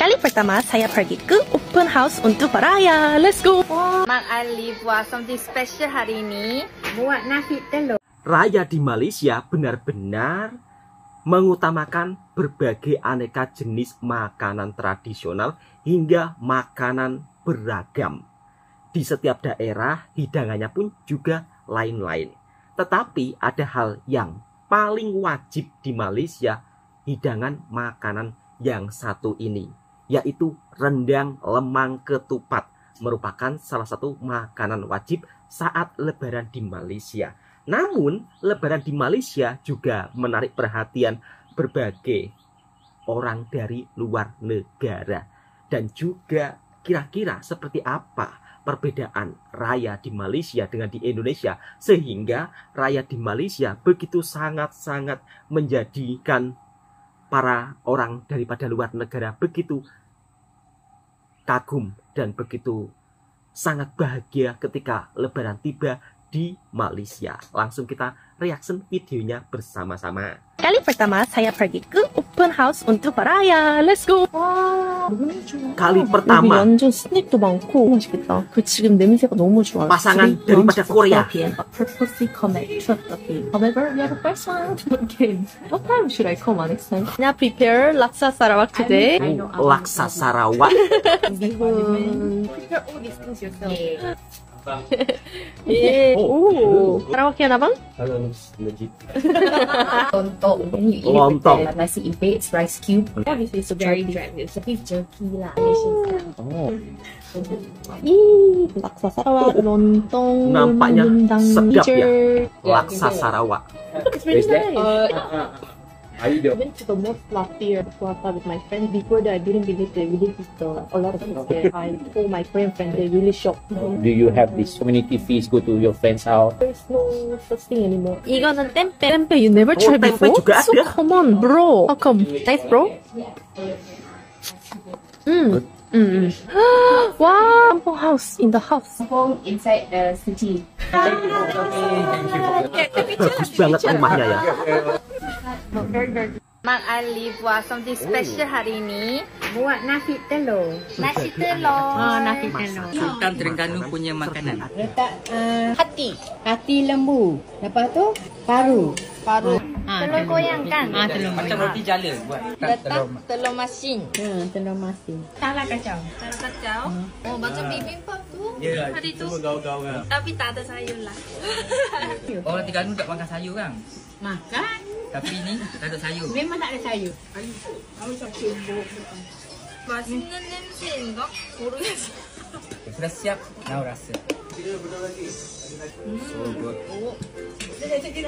Kali pertama saya pergi ke open house untuk raya. Let's go. Mak Ali buat something special hari ini. Buat nasi telur. Raya di Malaysia benar-benar mengutamakan berbagai aneka jenis makanan tradisional hingga makanan beragam. Di setiap daerah hidangannya pun juga lain-lain. Tetapi ada hal yang paling wajib di Malaysia, hidangan makanan yang satu ini, yaitu rendang lemang ketupat, merupakan salah satu makanan wajib saat lebaran di Malaysia. Namun, lebaran di Malaysia juga menarik perhatian berbagai orang dari luar negara. Dan juga kira-kira seperti apa perbedaan raya di Malaysia dengan di Indonesia, sehingga raya di Malaysia begitu sangat-sangat menjadikan para orang daripada luar negara begitu kagum dan begitu sangat bahagia ketika lebaran tiba di Malaysia. Langsung kita reaction videonya bersama-sama. Kali pertama saya pergi ke open house untuk raya. Let's go. Kali pertama 완전 스낵도 많고 맛있겠다. 그 지금 냄새가 너무 좋아요. pasangan daripada Korea. Purposely come at 12:30. However, we are the first one to game. What time should I come next time? Now prepare laksa Sarawak today. Laksa Sarawak. Prepare all these things yourself. Oh, Sarawaknya apa? Lontong. Then you eat Lontong. it with nasi impit, rice cube. Obviously, it's a Very jerky. dry. It's a beef jerky lah. Oh, Ih, laksa Sarawak, lontong, Nampaknya rendang sedap ya. hijau. laksa Sarawak. It's really nice. Are you I went to the most fluffy prata with my friends. Before that, I didn't believe they really eat a lot of things there. I told my Korean friends, they're really shocked. Do you have this community feast? Go to your friend's house. There's no such thing anymore. 이거는 템페. 템페, you never tried 템페 before? juga So ada? come on, bro. How come? Nice, bro? Wow, Kampong house in the house. Home inside the city. Bagus banget rumahnya ya. Mak Ali buat something special hari ini. Buat nasi telur. Nasi telur. Nasi telur. Sultan Terengganu punya makanan. Letak hati lembu. Lepas tu paru. Telur goyang kan? Macam roti jala buat. Letak telur masin. Telur masin. Taruh kacang. Taruh kacang. Oh, macam bibimbap tu. Ya, Hari tu. gaul-gaul kan. Tapi tak ada sayur lah. Orang Terengganu tak makan sayur kan? Makan. Tapi ni tak ada sayur. Memang tak ada sayur. 맛있는 냄새인가? 모르겠어. Sudah siap, now rasa. So good. Cik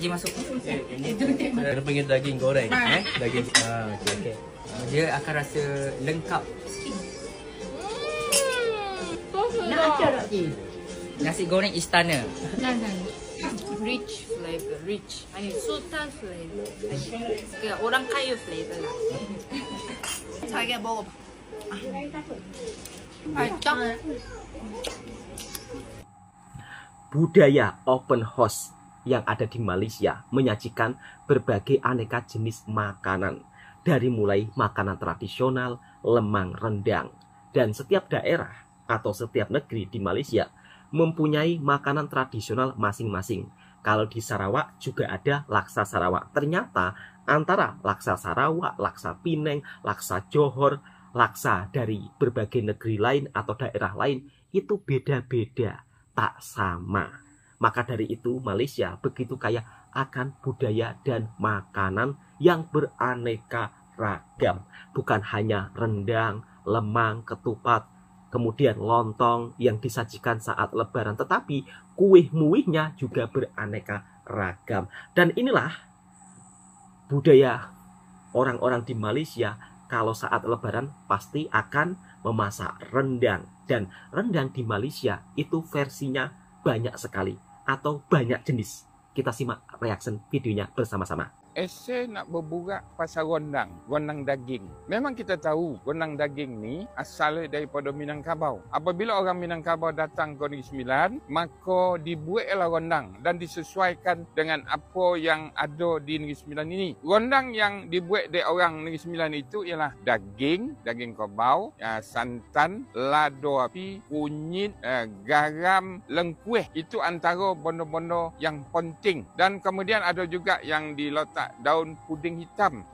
Ji masuk. Dia panggil daging goreng, daging. Okay. Dia akan rasa lengkap. Nak acar tak Cik? Nasi goreng istana. Rich flavor, rich. 아니 sultan flavor. 그냥 orang kaya flavor lah. 자기가 먹어봐. 맛있다. Budaya open house yang ada di Malaysia menyajikan berbagai aneka jenis makanan, dari mulai makanan tradisional, lemang, rendang, dan setiap daerah atau setiap negeri di Malaysia mempunyai makanan tradisional masing-masing. Kalau di Sarawak juga ada laksa Sarawak. Ternyata antara laksa Sarawak, laksa Penang, laksa Johor, laksa dari berbagai negeri lain atau daerah lain itu beda-beda, tak sama. Maka dari itu Malaysia begitu kaya akan budaya dan makanan yang beraneka ragam. Bukan hanya rendang, lemang, ketupat, kemudian lontong yang disajikan saat lebaran, tetapi kuih-muihnya juga beraneka ragam. Dan inilah budaya orang-orang di Malaysia, kalau saat lebaran pasti akan memasak rendang. Dan rendang di Malaysia itu versinya banyak sekali atau banyak jenis. Kita simak reaction videonya bersama-sama. esei nak berburak pasal rondang daging. Memang kita tahu rondang daging ni asalnya daripada Minangkabau. Apabila orang Minangkabau datang ke Negeri Sembilan, maka dibuatlah rondang dan disesuaikan dengan apa yang ada di Negeri Sembilan ini. Rondang yang dibuat oleh orang Negeri Sembilan itu ialah daging kabau, santan, lado api, kunyit, garam, lengkuih. Itu antara benda-benda yang penting. Dan kemudian ada juga yang diletak daun puding hitam,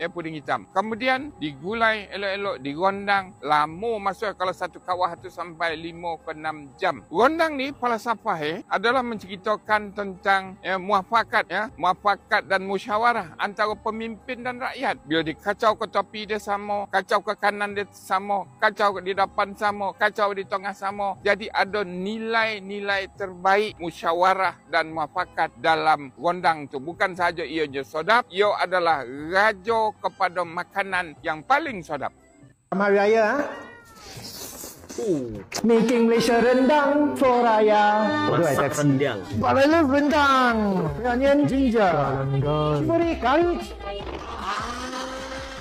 Kemudian digulai elok-elok, dirondang lama masa, kalau satu kawah itu sampai 5 ke 6 jam. Rondang ni falsafah adalah menceritakan tentang muafakat dan musyawarah antara pemimpin dan rakyat. Bila dikacau ke topi dia sama, kacau ke kanan dia sama, kacau di depan sama, kacau di tengah sama. Jadi ada nilai-nilai terbaik musyawarah dan muafakat dalam rondang tu. Bukan sahaja ianya sedap, ia adalah raja kepada makanan yang paling sedap. Selamat Hari Raya. Making Malaysia rendang for Raya. Masak rendang. But I love rendang. Onion, ginger. Turmeric, garlic.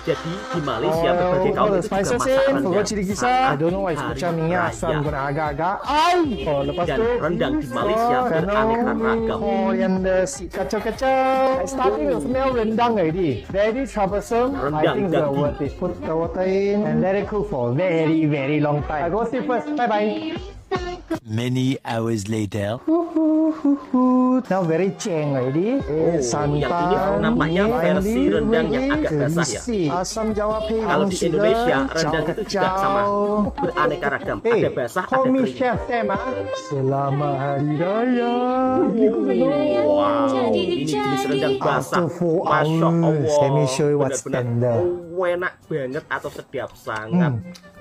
Jadi di Malaysia berbagai kaum itu juga masak rendang. I don't know why it's macam minyak, so I'm gonna agak-agak. Lepas Dan tu rendang di Malaysia beraneka ragam. coriander seed, kacau-kacau. I starting to smell rendang already. Very troublesome. I Rendang think it's daging. worth it. Put the water in and let it cook for very, very long time. I go sleep first. Bye-bye. Many hours later. Now very ceng already. Santan. yang ini nampaknya versi rendang yang agak basah ya. Asam Jawa Pehang. Kalau di Indonesia rendang itu juga sama, beraneka ragam. Ada basah, ada Call me kering. Chef Sam. Selamat Hari Raya. Wow, ini jenis rendang basah. After 4 Masya Allah. hours, let me show you what's Benar-benar tender. enak banget atau sedap sangat.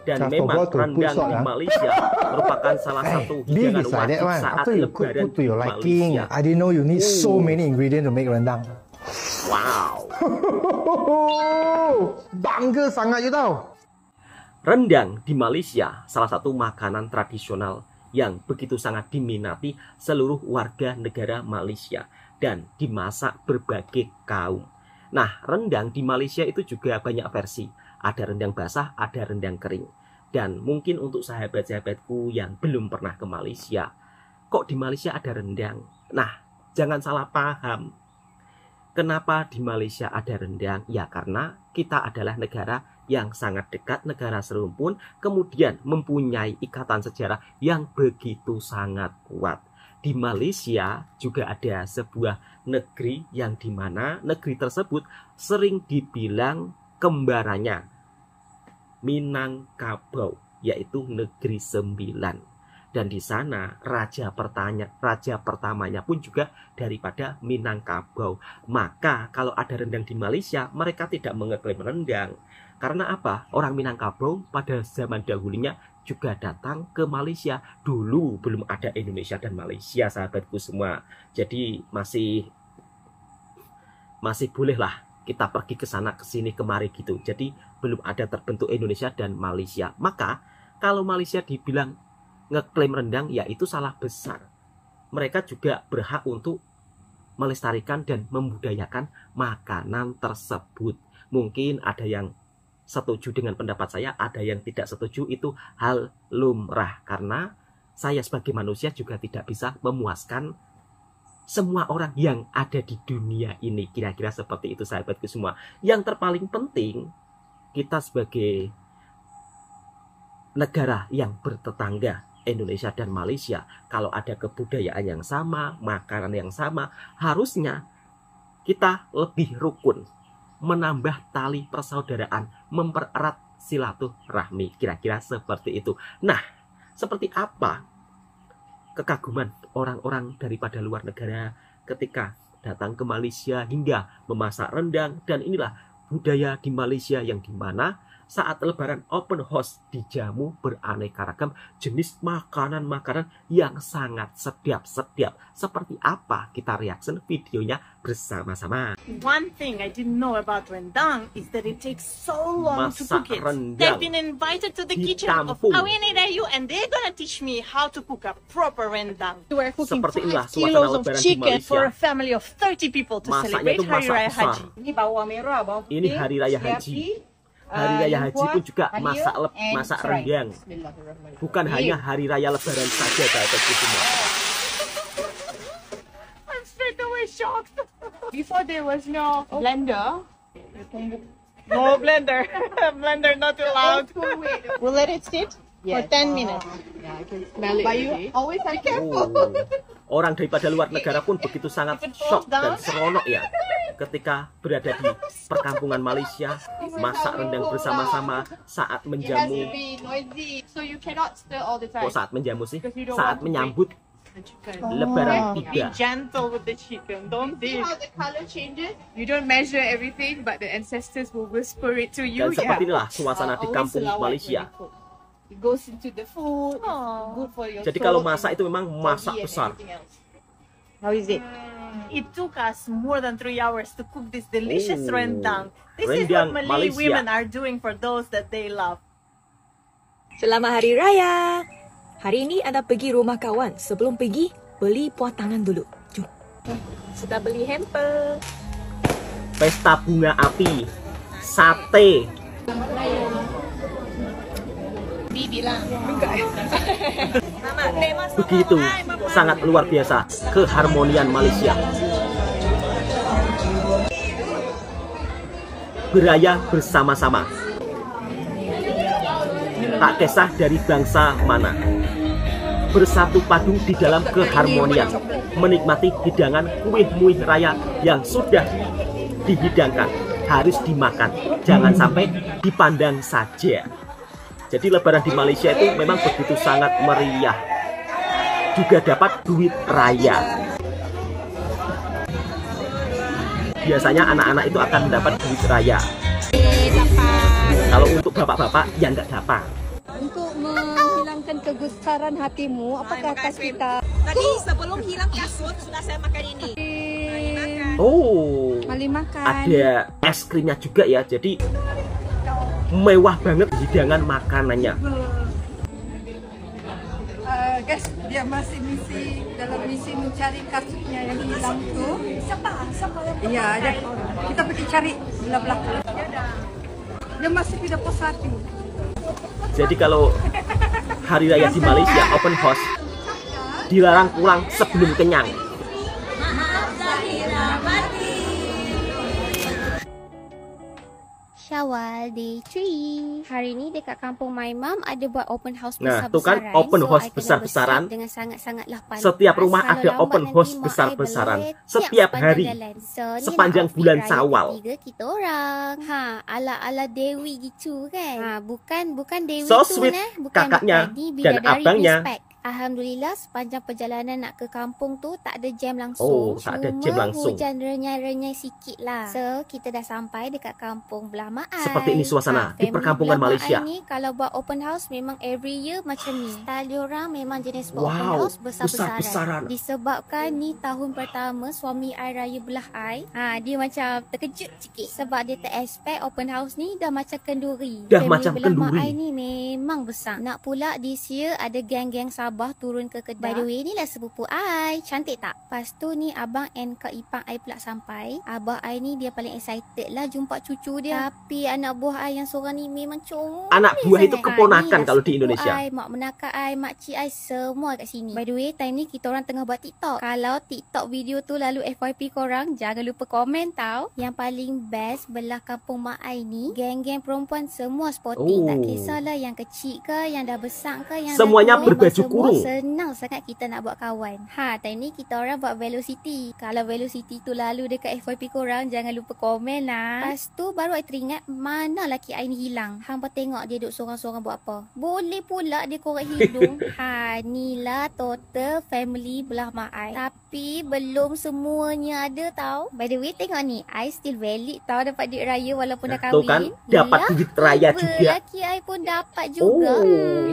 Dan Dah memang forgot to put rendang salt, di ah. Malaysia merupakan salah satu Beef hidangan is like that wajib one. saat After you cook, lebaran put to your di liking. Malaysia. I didn't know you need so many ingredients to make rendang. Wow. Bangga sangat you tahu. Rendang di Malaysia salah satu makanan tradisional yang begitu sangat diminati seluruh warga negara Malaysia dan dimasak berbagai kaum. Nah, rendang di Malaysia itu juga banyak versi. Ada rendang basah, ada rendang kering. Dan mungkin untuk sahabat-sahabatku yang belum pernah ke Malaysia, kok di Malaysia ada rendang? Nah, jangan salah paham. Kenapa di Malaysia ada rendang? Ya karena kita adalah negara yang sangat dekat, negara serumpun, kemudian mempunyai ikatan sejarah yang begitu sangat kuat. Di Malaysia juga ada sebuah negeri yang dimana negeri tersebut sering dibilang kembarannya Minangkabau, yaitu negeri 9. Dan di sana raja pertamanya pun juga daripada Minangkabau. Maka kalau ada rendang di Malaysia, mereka tidak mengeklaim rendang. Karena apa? Orang Minangkabau pada zaman dahulunya juga datang ke Malaysia. Dulu belum ada Indonesia dan Malaysia, sahabatku semua. Jadi masih bolehlah kita pergi ke sana, ke sini, kemari gitu. Jadi belum ada terbentuk Indonesia dan Malaysia. Maka kalau Malaysia dibilang ngeklaim rendang, ya itu salah besar. Mereka juga berhak untuk melestarikan dan membudayakan makanan tersebut. Mungkin ada yang setuju dengan pendapat saya, ada yang tidak setuju, itu hal lumrah. Karena saya sebagai manusia juga tidak bisa memuaskan semua orang yang ada di dunia ini. Kira-kira seperti itu, sahabatku semua. Yang terpaling penting, kita sebagai negara yang bertetangga, Indonesia dan Malaysia, kalau ada kebudayaan yang sama, makanan yang sama, harusnya kita lebih rukun, menambah tali persaudaraan, mempererat silaturahmi. Kira-kira seperti itu. Nah, seperti apa kekaguman orang-orang daripada luar negara ketika datang ke Malaysia hingga memasak rendang. Dan inilah budaya di Malaysia yang dimana saat lebaran open house dijamu beraneka ragam jenis makanan-makanan yang sangat sedap-sedap. Seperti apa? Kita reaction videonya bersama-sama. One thing I didn't know about rendang is that it takes so long to Masak cook it. rendang They've been invited to the kitchen of ditampung. Awini Rayu and they're gonna teach me how to cook a proper rendang. We're cooking Seperti inilah 5 suasana kilos of lebaran di chicken Malaysia. for a family of 30 people to Masaknya celebrate itu Hari masak Raya besar. Haji. Ini bawang merah, bawang putih. Ini hari raya haji. Hari raya haji pun juga masak rendang. Bukan hanya hari raya lebaran saja guys, semua. I'm straight away shocked. Before there was no blender. No blender. Blender not allowed. We'll let it sit for 10 minutes. Yeah, I can smell it. But you always have to be careful. Orang daripada luar negara pun begitu sangat shock dan seronok ya ketika berada di perkampungan Malaysia, masak rendang bersama-sama saat menjamu. So you cannot stir all the time. Kok saat menjamu sih? Saat menyambut lebaran Be tiba. gentle with the chicken. Don't see how the color changes. You don't measure everything, but the ancestors will whisper it to you. Dan seperti inilah suasana di kampung Malaysia. It goes into the food. Good for your Jadi kalau masak itu memang masak besar. How is it? It took us more than 3 hours to cook this delicious rendang. This is rendang what Malay Malaysia. women are doing for those that they love. Selamat Hari Raya! Hari ini Anda pergi rumah kawan. Sebelum pergi, beli buah tangan dulu. Jom. Sudah beli hamper. Pesta bunga api, sate. Begitu sangat luar biasa keharmonian Malaysia. Beraya bersama-sama. Tak kisah dari bangsa mana. Bersatu padu di dalam keharmonian. Menikmati hidangan kue-kue raya yang sudah dihidangkan. Harus dimakan. Jangan sampai dipandang saja. Jadi lebaran di Malaysia itu memang begitu sangat meriah. Juga dapat duit raya. Biasanya anak-anak itu akan mendapat duit raya. Kalau untuk bapak-bapak, ya nggak dapat. Untuk menghilangkan kegusaran hatimu, apakah atas kita? Tadi sebelum hilang kasut, sudah saya makan ini. Oh, Mali makan. ada es krimnya juga ya. Jadi mewah banget hidangan makanannya. Guys, dia masih dalam misi mencari kasutnya yang hilang tu. Siapa yang? Iya, kita pergi cari belah belakang. Dia masih tidak puas hati. Jadi kalau hari raya di Malaysia open house dilarang pulang sebelum kenyang. Syawal Day 3. Hari ni dekat kampung My Mom ada buat open house Nah, besar-besaran. tu kan open house I kena besar-besaran. bersiap dengan sangat-sangatlah pantas. Setiap rumah Kalau ada lambat open nanti house mak besar-besaran. I belet Setiap sepanjang hari. jalan. So, ni Sepanjang outfit bulan raya Syawal. ketiga kita orang. Ala-ala Dewi gitu kan. Bukan Dewi So tu sweet, bukan kakaknya bukan. Ni dan bidadari abangnya. respect. Alhamdulillah sepanjang perjalanan nak ke kampung tu tak ada jam Oh, langsung. tak ada jam langsung. Hujan renyai-renyai sikit lah. So, kita dah sampai dekat kampung belah Mak Ai. Seperti ini suasana di family perkampungan belah Mak Malaysia. Ai ni kalau buat open house memang every year macam ni. Style diorang memang jenis buat open Wow, house besar-besaran. besar-besaran. Disebabkan ni tahun pertama suami I raya belah I. Dia macam terkejut sikit sebab dia tak expect open house ni dah macam kenduri. Dah Family macam belah Mak kenduri. Ai ni memang besar. Nak pula this year ada geng-geng Sabah turun ke Kedah. By the way, ni lah sepupu I. Cantik tak? Lepas tu ni abang and Kak Ipang I pula sampai. Abang I ni dia paling excited lah jumpa cucu dia. Tapi anak buah I yang seorang ni memang comel. Anak buah itu sangat. keponakan Ni lah kalau di sepupu Indonesia. I, mak menakak I, mak cik I semua kat sini. By the way, time ni kita orang tengah buat TikTok. Kalau TikTok video tu lalu FYP korang, jangan lupa komen tau. Yang paling best belah kampung mak I ni, geng-geng perempuan semua sporting. Tak kisahlah yang kecil ke, yang dah besar ke, yang Semuanya dah tua, berbaju semua burung. senang sangat kita nak buat kawan. Time ni kita orang buat velocity. Kalau velocity tu lalu dekat FYP korang, jangan lupa komen lah. Lepas tu baru I teringat mana laki I ni hilang. Hampa tengok dia duduk sorang-sorang buat apa. Boleh pula dia korek hidung. Ni lah total family belah mak I. Tapi belum semuanya ada tau. By the way, tengok ni, I still valid tau dapat duit raya walaupun dah kahwin. Tuh kan, dapat duit raya juga. Laki I pun dapat juga.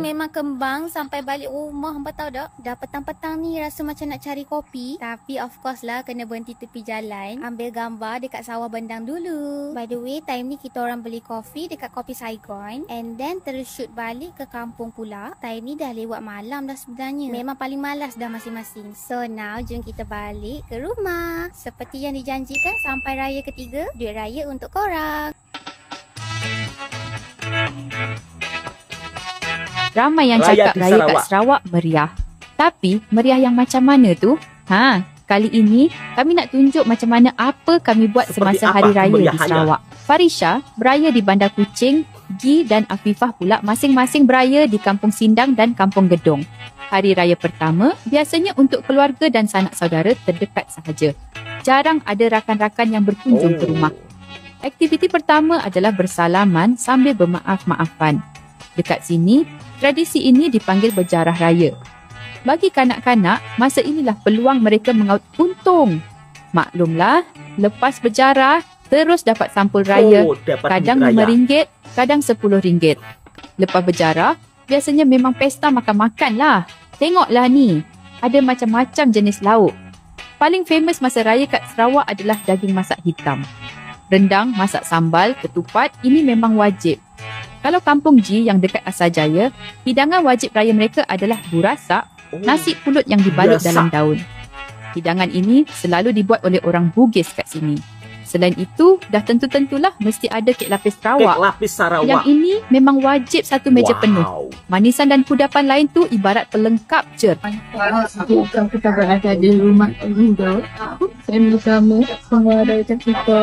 Memang kembang sampai balik rumah. Hampa tahu tak? Dah petang-petang ni rasa macam nak cari kopi. Tapi of course lah kena berhenti tepi jalan. Ambil gambar dekat sawah Bendang dulu. By the way, time ni kita orang beli kopi dekat Kopi Saigon. And then terus shoot balik ke kampung pula. Time ni dah lewat malam dah sebenarnya. Memang paling malas dah masing-masing. So now jom kita balik ke rumah. Seperti yang dijanjikan, sampai raya ketiga, duit raya untuk korang. Ramai yang cakap raya kat Sarawak meriah. Tapi meriah yang macam mana tu? Kali ini kami nak tunjuk macam mana apa kami buat semasa hari raya di Sarawak. Farisha beraya di Bandar Kuching, Gi dan Afifah pula masing-masing beraya di Kampung Sindang dan Kampung Gedong. Hari raya pertama biasanya untuk keluarga dan sanak saudara terdekat sahaja. Jarang ada rakan-rakan yang berkunjung ke rumah. Aktiviti pertama adalah bersalaman sambil bermaaf-maafan. Dekat sini, tradisi ini dipanggil berjarah raya. Bagi kanak-kanak, masa inilah peluang mereka mengaut untung. Maklumlah, lepas berjarah, terus dapat sampul raya. Kadang RM5, kadang RM10. Lepas berjarah, biasanya memang pesta makan-makan lah. Tengoklah ni, ada macam-macam jenis lauk. Paling famous masa raya kat Sarawak adalah daging masak hitam. Rendang, masak sambal, ketupat, ini memang wajib. Kalau Kampung G yang dekat Asajaya, hidangan wajib raya mereka adalah burasak, nasi pulut yang dibalut dalam daun. Hidangan ini selalu dibuat oleh orang Bugis kat sini. Selain itu, dah tentu-tentulah mesti ada kek lapis Sarawak. Kek lapis Sarawak. Yang ini memang wajib satu meja penuh. Manisan dan kudapan lain tu ibarat pelengkap je. Sekarang kita berada di rumah Indo. Family kami semua ada macam kita.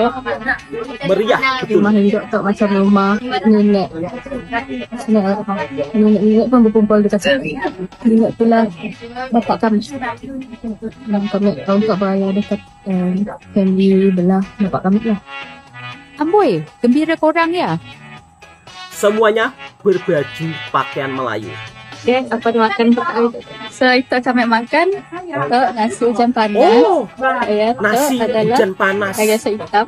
Meriah betul. Rumah Indo tak macam rumah nenek. Nenek pun berkumpul dekat sini. Nenek pula bapak kami. Dan kami untuk beraya dekat family belah bapak kami lah. Amboi, gembira korang ya? Semuanya berbaju pakaian Melayu. Okay, apa dimakan? Setelah itu kami makan nasi hujan panas. Nasi hujan panas. Ayam hitam,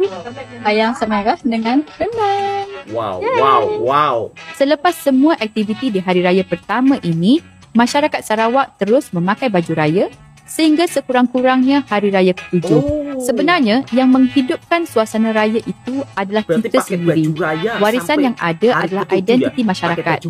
ayam semerah dengan rendang. Wow. Selepas semua aktiviti di hari raya pertama ini, masyarakat Sarawak terus memakai baju raya sehingga sekurang-kurangnya hari raya ke-7. Sebenarnya yang menghidupkan suasana raya itu adalah kita sendiri. Warisan yang ada adalah identiti masyarakat.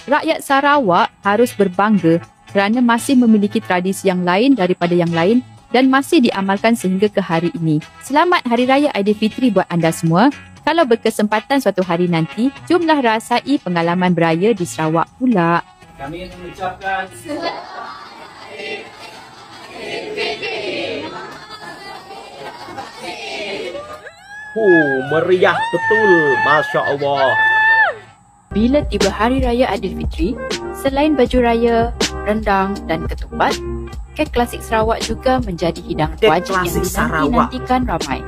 Rakyat Sarawak harus berbangga kerana masih memiliki tradisi yang lain daripada yang lain dan masih diamalkan sehingga ke hari ini. Selamat Hari Raya Aidilfitri buat anda semua. Kalau berkesempatan suatu hari nanti, jomlah rasai pengalaman beraya di Sarawak pula. Kami mengucapkan meriah betul, Masya Allah. Bila tiba Hari Raya Aidilfitri, selain baju raya, rendang dan ketupat, kek klasik Sarawak juga menjadi hidangan wajib yang dinanti-nantikan ramai.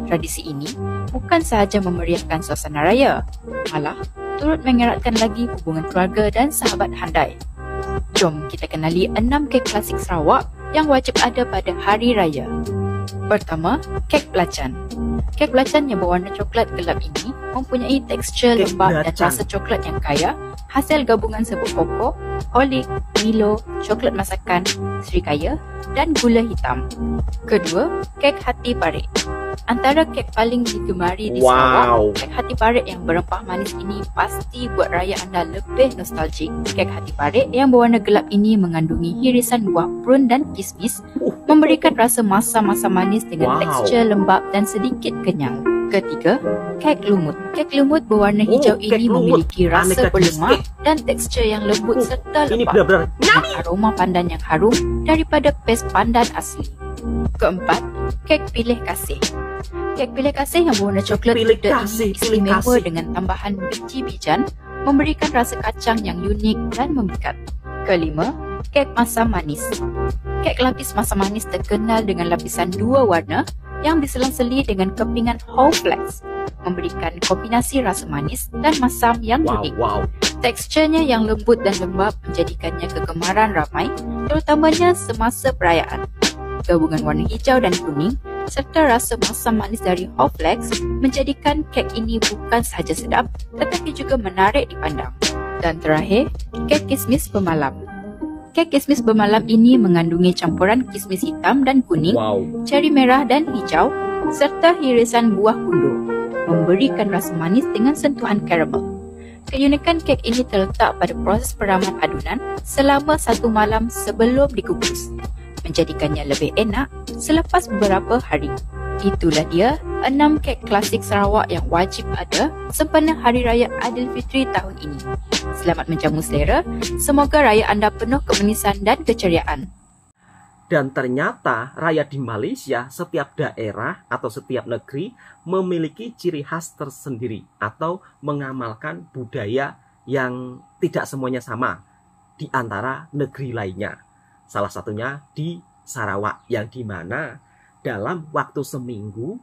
Tradisi ini bukan sahaja memeriahkan suasana raya, malah turut mengeratkan lagi hubungan keluarga dan sahabat handai. Jom kita kenali 6 kek klasik Sarawak yang wajib ada pada hari raya. Pertama, kek belacan. Kek belacan yang berwarna coklat gelap ini mempunyai tekstur lembab dan rasa coklat yang kaya, hasil gabungan serbuk koko, holik, Milo, coklat masakan, serikaya dan gula hitam. Kedua, kek hati parik. Antara kek paling digemari di Sarawak, kek hati parik yang berempah manis ini pasti buat raya anda lebih nostalgik. Kek hati parik yang berwarna gelap ini mengandungi irisan buah prune dan kismis, memberikan rasa masa-masa manis dengan tekstur lembab dan sedikit kenyang. Ketiga, kek lumut. Kek lumut berwarna hijau ini memiliki rasa berlemak dan tekstur yang lembut serta lembab dengan aroma pandan yang harum daripada pes pandan asli. Keempat, kek pilih kasih. Kek pilih kasih yang berwarna coklat muda ini istimewa dengan tambahan biji bijan, memberikan rasa kacang yang unik dan memikat. Kelima, kek masam manis. Kek lapis masam manis terkenal dengan lapisan 2 warna yang diselang-seli dengan kepingan whole flakes, memberikan kombinasi rasa manis dan masam yang unik. Teksturnya yang lembut dan lembab menjadikannya kegemaran ramai, terutamanya semasa perayaan. Gabungan warna hijau dan kuning serta rasa masam manis dari whole flakes menjadikan kek ini bukan sahaja sedap tetapi juga menarik dipandang. Dan terakhir, kek kismis pemalam. Kek kismis pemalam ini mengandungi campuran kismis hitam dan kuning, ceri merah dan hijau serta irisan buah kundur, memberikan rasa manis dengan sentuhan karamel. Keunikan kek ini terletak pada proses peraman adunan selama 1 malam sebelum dikukus, menjadikannya lebih enak selepas beberapa hari. Itulah dia 6 kek klasik Sarawak yang wajib ada sempena Hari Raya Aidilfitri tahun ini. Selamat menjamu selera, semoga raya anda penuh kemanisan dan keceriaan. Dan ternyata raya di Malaysia, setiap daerah atau setiap negeri memiliki ciri khas tersendiri atau mengamalkan budaya yang tidak semuanya sama di antara negeri lainnya. Salah satunya di Sarawak, yang dimana dalam waktu seminggu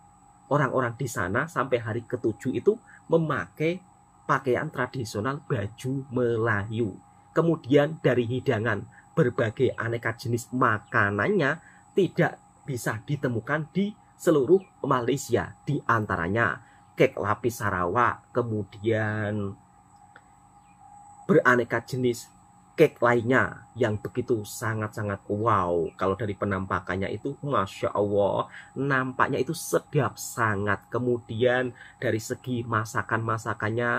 orang-orang di sana sampai hari ke-7 itu memakai pakaian tradisional baju Melayu. Kemudian dari hidangan, berbagai aneka jenis makanannya tidak bisa ditemukan di seluruh Malaysia. Di antaranya kek lapis Sarawak, kemudian beraneka jenis kek lainnya yang begitu sangat-sangat wow. Kalau dari penampakannya itu Masya Allah, nampaknya itu sedap sangat. Kemudian dari segi masakan-masakannya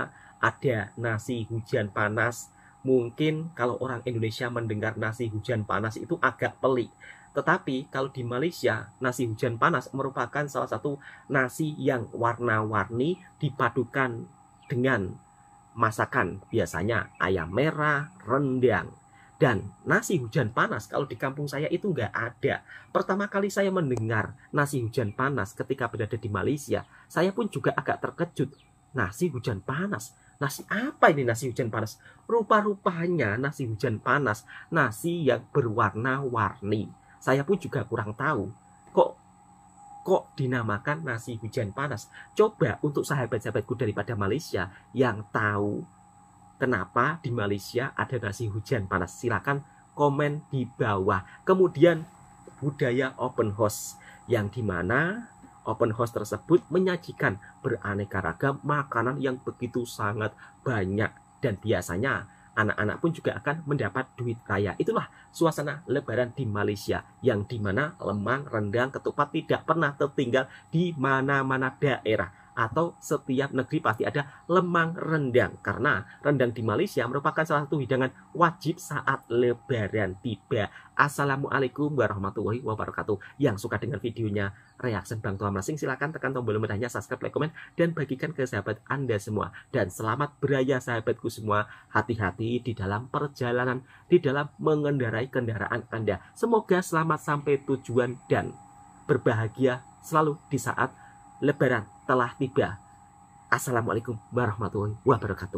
ada nasi hujan panas. Mungkin kalau orang Indonesia mendengar nasi hujan panas itu agak pelik. Tetapi kalau di Malaysia, nasi hujan panas merupakan salah satu nasi yang warna-warni dipadukan dengan masakan, biasanya ayam merah, rendang. Dan nasi hujan panas kalau di kampung saya itu nggak ada. Pertama kali saya mendengar nasi hujan panas ketika berada di Malaysia, saya pun juga agak terkejut. Nasi hujan panas? Nasi apa ini nasi hujan panas? Rupa-rupanya nasi hujan panas, nasi yang berwarna-warni. Saya pun juga kurang tahu. Kok dinamakan nasi hujan panas? Coba untuk sahabat-sahabatku daripada Malaysia yang tahu kenapa di Malaysia ada nasi hujan panas, silakan komen di bawah. Kemudian budaya open house, yang dimana open house tersebut menyajikan beraneka ragam makanan yang begitu sangat banyak. Dan biasanya anak-anak pun juga akan mendapat duit raya. Itulah suasana lebaran di Malaysia, yang dimana lemang, rendang, ketupat tidak pernah tertinggal di mana-mana daerah. Atau setiap negeri pasti ada lemang rendang, karena rendang di Malaysia merupakan salah satu hidangan wajib saat lebaran tiba. Assalamualaikum warahmatullahi wabarakatuh. Yang suka dengan videonya reaction Bang Tuan Masing, silakan tekan tombol merahnya, subscribe, like, komen, dan bagikan ke sahabat Anda semua. Dan selamat beraya sahabatku semua. Hati-hati di dalam perjalanan, di dalam mengendarai kendaraan Anda. Semoga selamat sampai tujuan dan berbahagia selalu di saat lebaran telah tiba. Assalamualaikum warahmatullahi wabarakatuh.